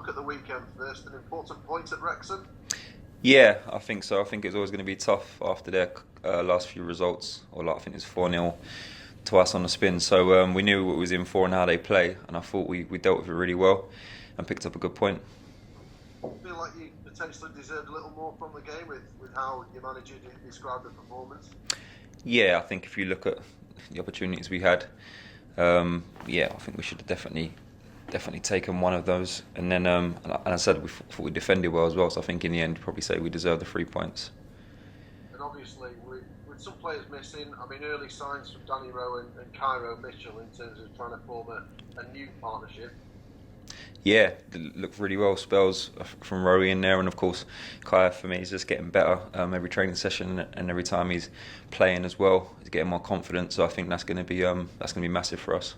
look at the weekend first. An important point at Wrexham. Yeah, I think so. I think it's always going to be tough after their last few results. I think it's 4-0 to us on the spin. So we knew what we was in for and how they play, and I thought we dealt with it really well and picked up a good point. I feel like you potentially deserved a little more from the game with how your manager described the performance. Yeah, I think if you look at the opportunities we had, I think we should have definitely taken one of those. And then, and I said we thought we defended well as well. So I think in the end, probably say we deserve the 3 points. And obviously, with some players missing, I mean, early signs from Danny Rowe and Cairo Mitchell in terms of trying to form a new partnership. Yeah, looked really well. Spells from Rowie in there, and of course, Kai for me is just getting better every training session, and every time he's playing as well, he's getting more confident. So I think that's going to be massive for us.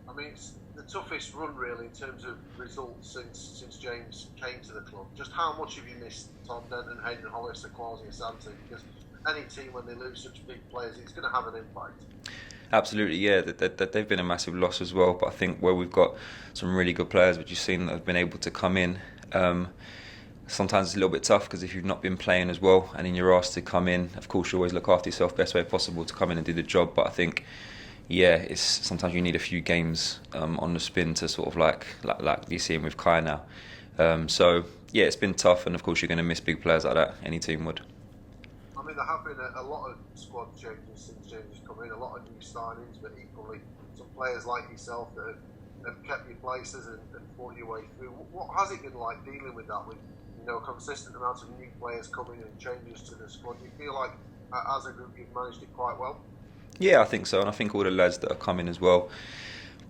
I mean, it's the toughest run really in terms of results since James came to the club. Just how much have you missed Tom Denton, Hayden Hollis, Kwasi Asante? Because any team, when they lose such big players, it's going to have an impact. Absolutely, yeah. They've been a massive loss as well. But I think where we've got some really good players, which you've seen that have been able to come in, sometimes it's a little bit tough because if you've not been playing as well and then you're asked to come in, of course you always look after yourself best way possible to come in and do the job. But I think, it's sometimes you need a few games on the spin to sort of like you're seeing with Kai now. It's been tough, and of course you're going to miss big players like that. Any team would. I mean, there have been a lot of squad changes since James has come in, a lot of new signings, but equally some players like yourself that have kept your places and fought your way through. What has it been like dealing with that, with a consistent amount of new players coming and changes to the squad? Do you feel like as a group you've managed it quite well? Yeah, I think so, and I think all the lads that are coming as well,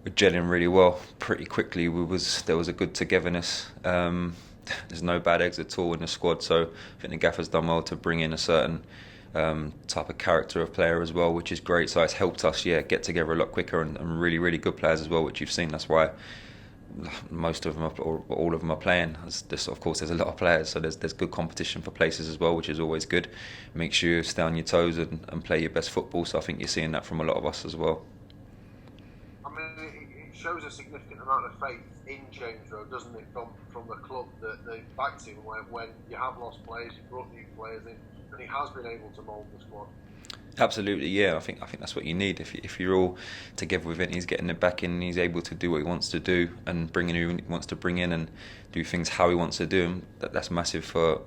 we're gelling really well pretty quickly. There was a good togetherness. There's no bad eggs at all in the squad, so I think the gaffer's done well to bring in a certain type of character of player as well, which is great. So it's helped us get together a lot quicker, and really, really good players as well, which you've seen. That's why most of them or all of them are playing. Of course, there's a lot of players, so there's good competition for places as well, which is always good. Make sure you stay on your toes and play your best football. So I think you're seeing that from a lot of us as well. I mean, it shows a significant amount of faith in James Rowe, doesn't it, from the club that they've backed him when you have lost players, you've brought new players in, and he has been able to mould the squad. Absolutely, yeah. I think that's what you need. If you're all together with it, and he's getting it back in, and he's able to do what he wants to do, and bring in who he wants to bring in, and do things how he wants to do them. That's massive for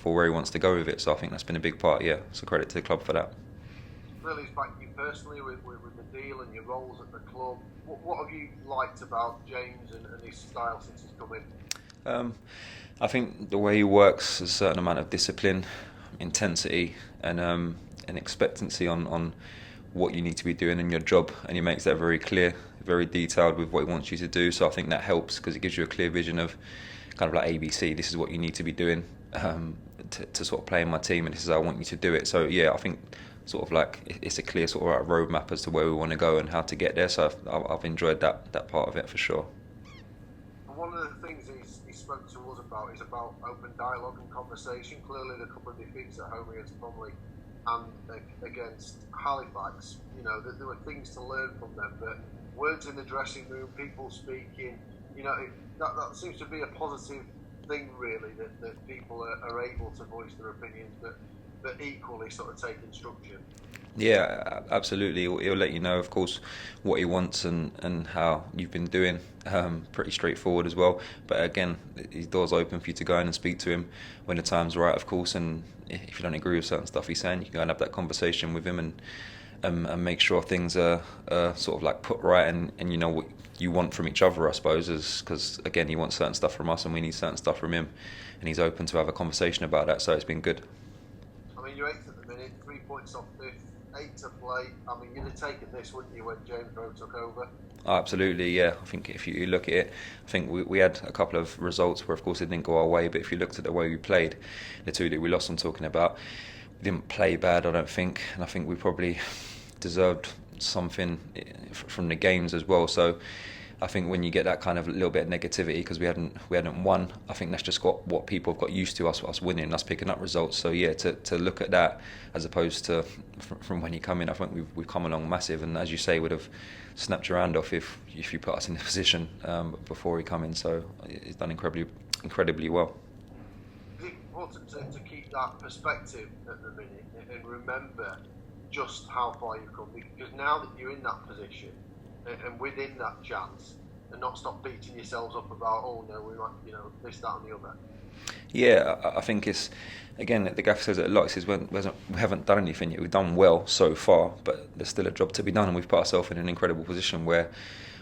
where he wants to go with it. So I think that's been a big part. Yeah, so credit to the club for that. Really, it's back you personally with the deal and your roles at the club. What have you liked about James and his style since he's come in? I think the way he works, a certain amount of discipline, intensity, and expectancy on what you need to be doing in your job, and he makes that very clear, very detailed with what he wants you to do. So I think that helps because it gives you a clear vision of kind of like ABC. This is what you need to be doing to sort of play in my team, and this is how I want you to do it. So I think sort of like it's a clear sort of like roadmap as to where we want to go and how to get there. So I've enjoyed that part of it for sure. And one of the things he spoke to us about is about open dialogue and conversation. Clearly, the couple of defeats at home against Bromley and against Halifax, there were things to learn from them. But words in the dressing room, people speaking, that seems to be a positive thing, really, that people are able to voice their opinions, but equally sort of take instruction. Yeah, absolutely. He'll let you know, of course, what he wants and how you've been doing. Pretty straightforward as well. But again, his door's open for you to go in and speak to him when the time's right, of course. And if you don't agree with certain stuff he's saying, you can go and have that conversation with him and make sure things are sort of like put right and you know what you want from each other, I suppose, because again, he wants certain stuff from us and we need certain stuff from him. And he's open to have a conversation about that, so it's been good. I mean, you're 8th at the minute, 3 points off 5th, 8 to play. I mean, you'd have taken this, wouldn't you, when James Rowe took over? Oh, absolutely, yeah. I think if you look at it, I think we had a couple of results where, of course, it didn't go our way, but if you looked at the way we played, the two that we lost, I'm talking about, we didn't play bad, I don't think, and I think we probably deserved something from the games as well. So I think when you get that kind of little bit of negativity because we hadn't won, I think that's just what people have got used to us winning, us picking up results. So yeah, to look at that as opposed to from when you come in, I think we've come along massive. And as you say, would have snapped your hand off if you put us in the position before we come in. So it's done incredibly well. It's important to keep that perspective at the minute and remember just how far you've come, because now that you're in that position and within that chance, and not stop beating yourselves up about, oh no, we might, this, that and the other. Yeah, I think it's, again, the gaffer says it a lot. He says we haven't done anything yet. We've done well so far, but there's still a job to be done, and we've put ourselves in an incredible position where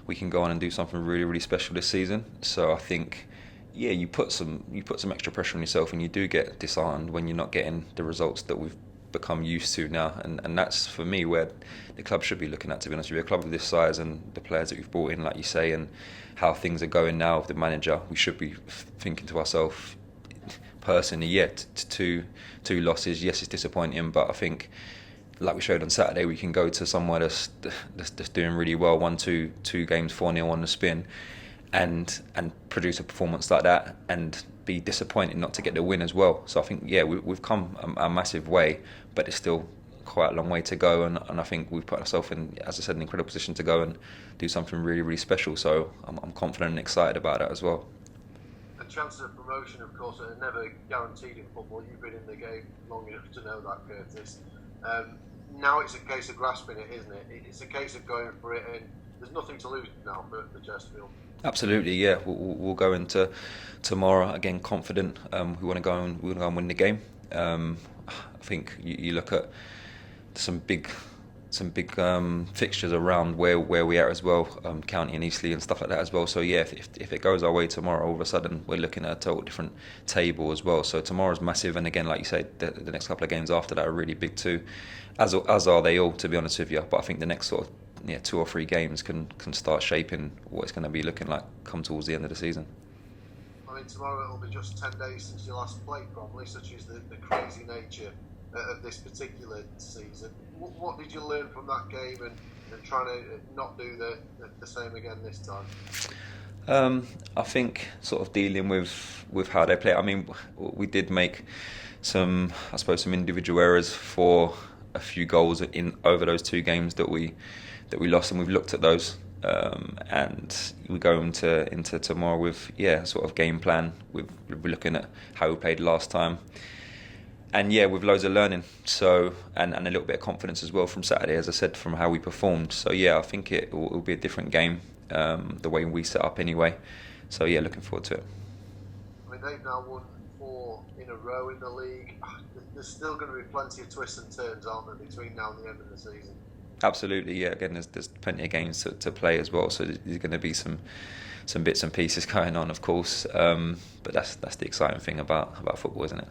we can go on and do something really, really special this season. So I think, yeah, you put some extra pressure on yourself, and you do get disheartened when you're not getting the results that we've become used to now, and that's for me where the club should be looking at, to be honest with you. A club of this size and the players that we've brought in, like you say, and how things are going now with the manager, we should be thinking to ourselves personally, two losses, yes, it's disappointing, but I think like we showed on Saturday, we can go to somewhere that's doing really well, 1-2 games 4-0 on the spin, and produce a performance like that and be disappointed not to get the win as well. So I think, yeah, we've come a massive way, but it's still quite a long way to go, and I think we've put ourselves in, as I said, an incredible position to go and do something really, really special. So I'm confident and excited about that as well. And chances of promotion, of course, are never guaranteed in football. You've been in the game long enough to know that, Curtis. Now it's a case of grasping it, isn't it? It's a case of going for it, and there's nothing to lose now for Chesterfield. Absolutely, yeah. We'll go into tomorrow again confident. We want to go and win the game. I think you look at some big fixtures around where we are as well, County and Eastleigh and stuff like that as well. So yeah, if it goes our way tomorrow, all of a sudden we're looking at a total different table as well. So tomorrow's massive, and again, like you say, the next couple of games after that are really big too, as are they all, to be honest with you. But I think the next sort of 2 or 3 games can start shaping what it's going to be looking like come towards the end of the season. I mean, tomorrow it'll be just 10 days since you last played Bromley, such is the crazy nature of this particular season. What did you learn from that game and trying to not do the same again this time? I think sort of dealing with how they play. I mean, we did make some individual errors for a few goals over those 2 games that we lost, and we've looked at those, and we go into tomorrow with sort of game plan. We're looking at how we played last time, and with loads of learning, so and a little bit of confidence as well from Saturday, as I said, from how we performed. So I think it will be a different game, the way we set up anyway. So looking forward to it. I mean, they've now won 4 in a row in the league. There's still going to be plenty of twists and turns, aren't there, between now and the end of the season? Absolutely, yeah. Again, there's plenty of games to play as well, so there's going to be some bits and pieces going on, of course. But that's the exciting thing about football, isn't it?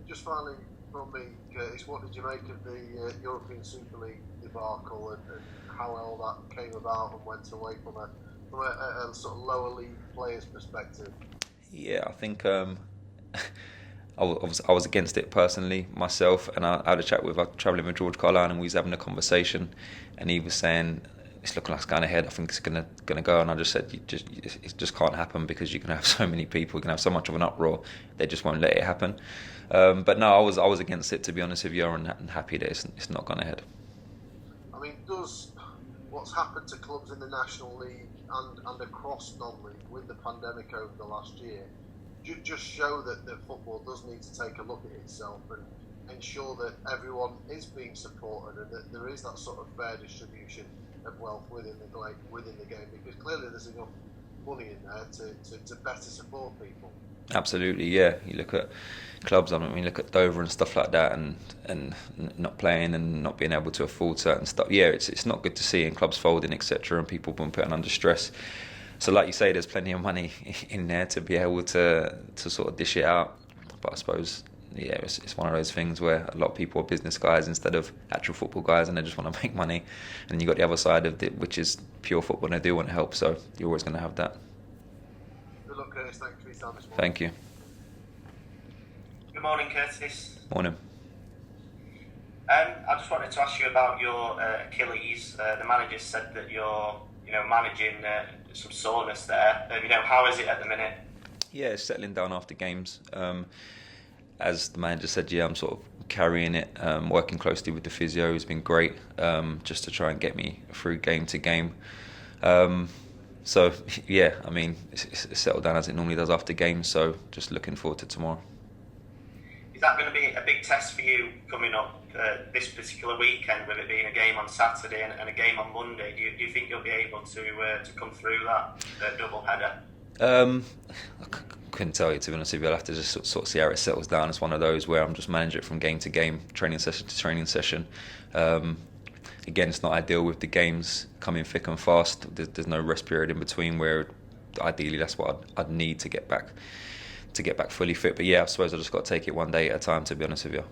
Just finally, from me, Curtis, what did you make of the European Super League debacle and how all that came about and went away from a sort of lower league player's perspective? Yeah, I think I was against it personally myself, and I had a chat with travelling with George Carlyle, and we was having a conversation, and he was saying it's looking like it's going ahead. I think it's going to go, and I just said it just can't happen because you're going to have so many people, you're going to have so much of an uproar, they just won't let it happen. But no, I was against it, to be honest with you, and happy that it's not gone ahead. I mean, does what's happened to clubs in the National League and across non-league with the pandemic over the last year just show that football does need to take a look at itself and ensure that everyone is being supported and that there is that sort of fair distribution of wealth within the game, because clearly there's enough money in there to better support people. Absolutely, yeah. You look at clubs, I mean, look at Dover and stuff like that, and not playing and not being able to afford certain stuff. Yeah, it's not good to see, and clubs folding, etc., and people being put under stress. So like you say, there's plenty of money in there to be able to sort of dish it out. But I suppose, it's one of those things where a lot of people are business guys instead of actual football guys, and they just want to make money. And you've got the other side of it, which is pure football, and they do want to help. So you're always going to have that. Good luck, Curtis. Thanks for your time this morning. Thank you. Good morning, Curtis. Morning. I just wanted to ask you about your Achilles. The manager said that you're, managing some soreness there. How is it at the minute? Yeah, it's settling down after games. As the manager said, yeah, I'm sort of carrying it, working closely with the physio. It's been great, just to try and get me through game to game. So, yeah, I mean, it's settled down as it normally does after games, so just looking forward to tomorrow. Is that going to be a big test for you coming up this particular weekend, with it being a game on Saturday and a game on Monday? Do you think you'll be able to come through that double header? I couldn't tell you, to be honest with you. I'll have to just sort of see how it settles down. It's one of those where I'm just managing it from game to game, training session to training session. Again, it's not ideal with the games coming thick and fast. There's no rest period in between, where ideally that's what I'd need to get back fully fit. But yeah, I suppose I just got to take it one day at a time, to be honest with you.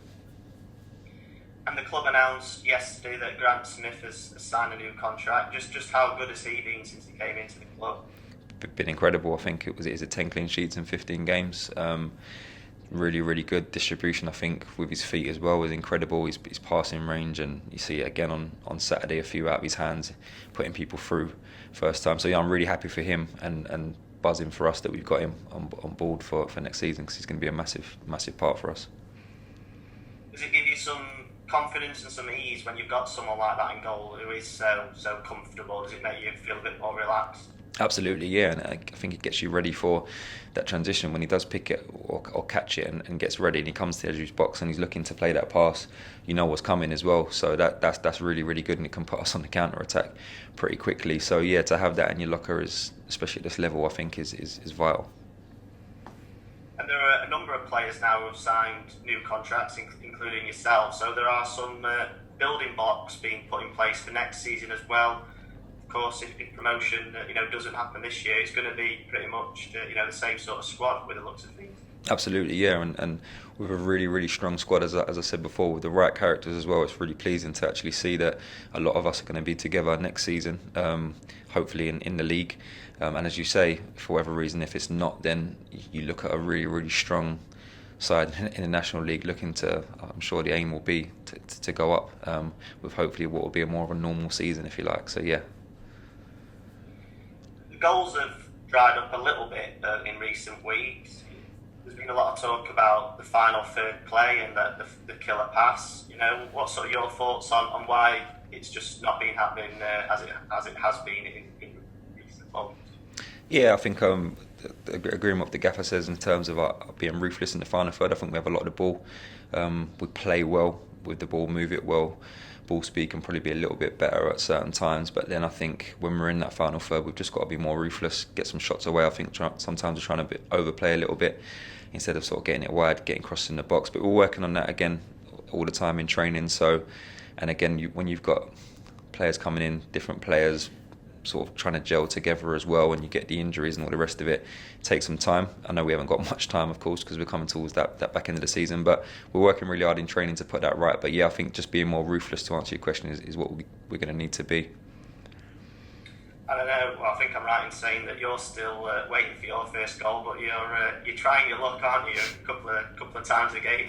And the club announced yesterday that Grant Smith has signed a new contract. Just how good has he been since he came into the club? Been incredible. I think is it 10 clean sheets in 15 games. Really, really good distribution. I think with his feet as well was incredible. His passing range, and you see it again on Saturday, a few out of his hands, putting people through first time. So yeah, I'm really happy for him, and buzzing for us that we've got him on board for next season, because he's going to be a massive part for us. Does it give you some confidence and some ease when you've got someone like that in goal who is so comfortable? Does it make you feel a bit more relaxed? Absolutely, yeah, and I think it gets you ready for that transition when he does pick it or catch it and gets ready, and he comes to the edge of his box and he's looking to play that pass. You know what's coming as well, so that's really, really good, and it can put us on the counter attack pretty quickly. So yeah, to have that in your locker is, especially at this level, I think is vital. And there are a number of players now who have signed new contracts, including yourself. So there are some building blocks being put in place for next season as well. Of course, if promotion doesn't happen this year, it's going to be pretty much the same sort of squad with the looks of things. Absolutely, yeah, and with a really, really strong squad, as I said before, with the right characters as well. It's really pleasing to actually see that a lot of us are going to be together next season, hopefully in the league. And as you say, for whatever reason, if it's not, then you look at a really, really strong side in the National League, looking to, I'm sure the aim will be to go up, with hopefully what will be more of a normal season, if you like. So yeah. The goals have dried up a little bit in recent weeks. There's been a lot of talk about the final third play and the killer pass. What sort of your thoughts on why it's just not been happening as it has been in recent months? Yeah, I think agreeing with what the gaffer says in terms of being ruthless in the final third. I think we have a lot of the ball. We play well with the ball, move it well. Ball speed can probably be a little bit better at certain times, but then I think when we're in that final third, we've just got to be more ruthless, get some shots away. I think sometimes we're trying to overplay a little bit instead of sort of getting it wide, getting crossed in the box. But we're working on that again all the time in training. So, and again, when you've got players coming in, different players sort of trying to gel together as well, and you get the injuries and all the rest of it, takes some time. I know we haven't got much time, of course, because we're coming towards that back end of the season, but we're working really hard in training to put that right. But yeah, I think just being more ruthless, to answer your question, is what we're going to need to be. I don't know. Well, I think I'm right in saying that you're still waiting for your first goal, but you're trying your luck, aren't you? A couple of times a game.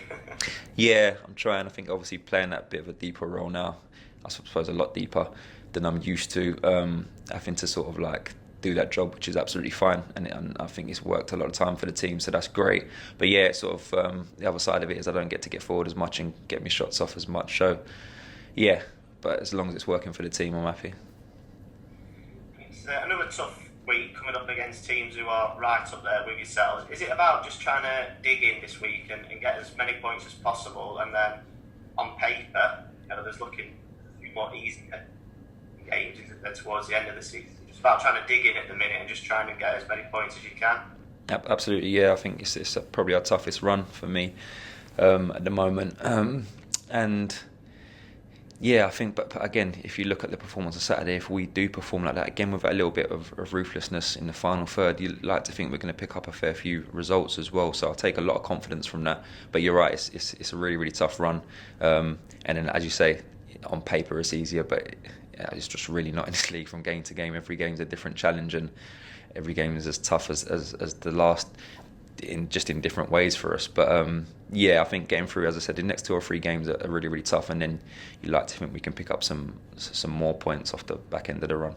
Yeah, I'm trying. I think obviously playing that bit of a deeper role now, I suppose a lot deeper than I'm used to, having to sort of like do that job, which is absolutely fine, and I think it's worked a lot of time for the team, so that's great. But yeah, sort of the other side of it is I don't get to get forward as much and get my shots off as much. So yeah, but as long as it's working for the team, I'm happy. It's another tough week coming up against teams who are right up there with yourselves. Is it about just trying to dig in this week and get as many points as possible, and then on paper, there's looking a few more easier games towards the end of the season? It's about trying to dig in at the minute and just trying to get as many points as you can. Absolutely, yeah. I think it's probably our toughest run for me at the moment, and yeah, I think. But again, if you look at the performance on Saturday, if we do perform like that again with a little bit of ruthlessness in the final third, you like to think we're going to pick up a fair few results as well. So I'll take a lot of confidence from that. But you're right, it's a really, really tough run, and then as you say, on paper it's easier, but it's just really not in this league from game to game. Every game's a different challenge, and every game is as tough as the last, in different ways for us. But Yeah, I think getting through, as I said, the next 2 or 3 games are really, really tough, and then you like to think we can pick up some more points off the back end of the run.